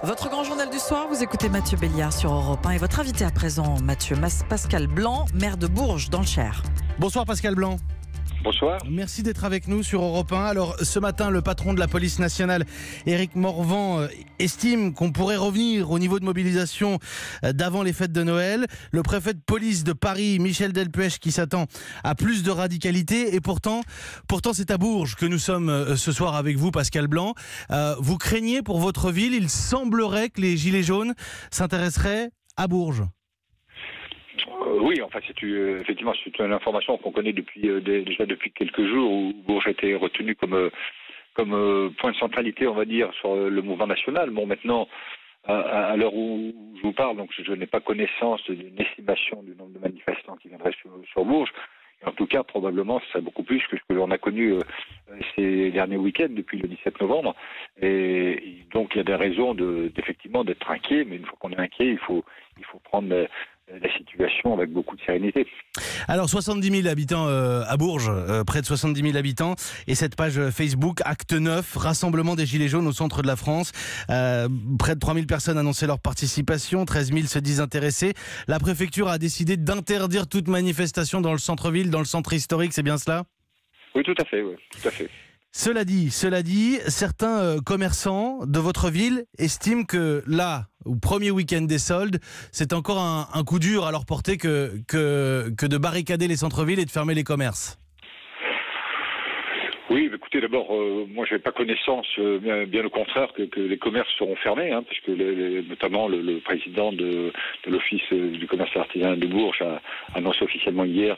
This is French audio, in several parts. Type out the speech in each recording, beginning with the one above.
Votre grand journal du soir, vous écoutez Mathieu Béliard sur Europe 1 et votre invité à présent, Pascal Blanc, maire de Bourges dans le Cher. Bonsoir Pascal Blanc. Bonsoir. Merci d'être avec nous sur Europe 1. Alors ce matin, le patron de la police nationale, Éric Morvan, estime qu'on pourrait revenir au niveau de mobilisation d'avant les fêtes de Noël. Le préfet de police de Paris, Michel Delpech, qui s'attend à plus de radicalité. Et pourtant c'est à Bourges que nous sommes ce soir avec vous, Pascal Blanc. Vous craignez pour votre ville. Il semblerait que les Gilets jaunes s'intéresseraient à Bourges. Oui, enfin, effectivement, c'est une information qu'on connaît déjà depuis quelques jours, où Bourges a été retenu comme point de centralité, on va dire, sur le mouvement national. Bon, maintenant, à l'heure où je vous parle, donc je n'ai pas connaissance d'une estimation du nombre de manifestants qui viendraient sur Bourges. En tout cas, probablement, ce serait beaucoup plus que ce que l'on a connu ces derniers week-ends depuis le 17 novembre. Et donc, il y a des raisons effectivement d'être inquiet, mais une fois qu'on est inquiet, il faut prendre la situation avec beaucoup de sérénité. Alors 70 000 habitants à Bourges, près de 70 000 habitants, et cette page Facebook Acte 9, rassemblement des Gilets jaunes au centre de la France. Près de 3 000 personnes annonçaient leur participation, 13 000 se disent intéressés. La préfecture a décidé d'interdire toute manifestation dans le centre-ville, dans le centre historique, c'est bien cela ? Oui, tout à fait, oui, tout à fait. Cela dit, certains commerçants de votre ville estiment que là, au premier week-end des soldes, c'est encore un coup dur à leur porter que de barricader les centres-villes et de fermer les commerces. Oui, écoutez, d'abord, moi je n'ai pas connaissance, bien au contraire, que les commerces seront fermés, puisque notamment le président de l'Office du commerce artisanal de Bourges a annoncé officiellement hier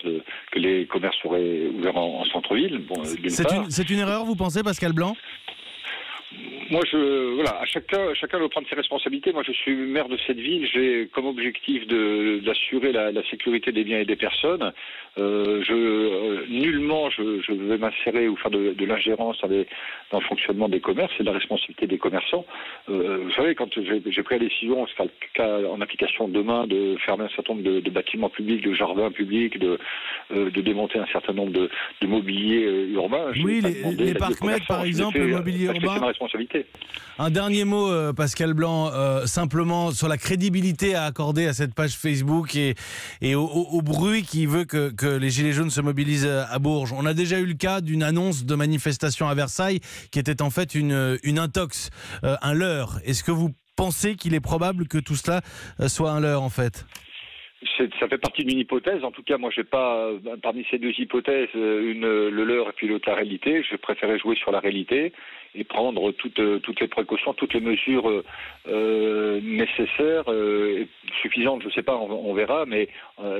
que les commerces seraient ouverts en centre-ville. Bon, c'est une erreur, vous pensez, Pascal Blanc ? Moi, chacun doit prendre ses responsabilités. Moi, je suis maire de cette ville. J'ai comme objectif d'assurer la sécurité des biens et des personnes. Nullement, je vais m'insérer ou faire de l'ingérence dans le fonctionnement des commerces. C'est la responsabilité des commerçants. Vous savez, quand j'ai pris la décision, en application demain, de fermer un certain nombre de bâtiments publics, de jardins publics, de démonter un certain nombre de mobilier urbain. Oui, les parcs-mètres, par exemple, le mobilier urbain. C'est ma responsabilité. Un dernier mot, Pascal Blanc, simplement sur la crédibilité à accorder à cette page Facebook et au bruit qui veut que les Gilets jaunes se mobilisent à Bourges. On a déjà eu le cas d'une annonce de manifestation à Versailles qui était en fait une intox, un leurre. Est-ce que vous pensez qu'il est probable que tout cela soit un leurre en fait ? Ça fait partie d'une hypothèse. En tout cas, moi, j'ai pas, parmi ces deux hypothèses, le leurre et puis l'autre la réalité. Je préférais jouer sur la réalité et prendre toutes les précautions, toutes les mesures nécessaires, suffisantes, je sais pas, on verra, mais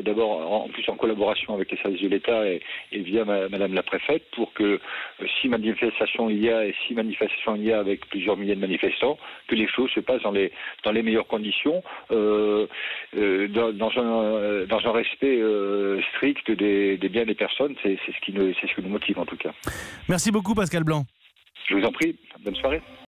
d'abord, en plus en collaboration avec les services de l'État et via Madame la Préfète, pour que si manifestation il y a avec plusieurs milliers de manifestants, que les choses se passent dans les meilleures conditions, dans un respect strict des biens des personnes. C'est ce qui nous motive en tout cas. Merci beaucoup Pascal Blanc. Je vous en prie, bonne soirée.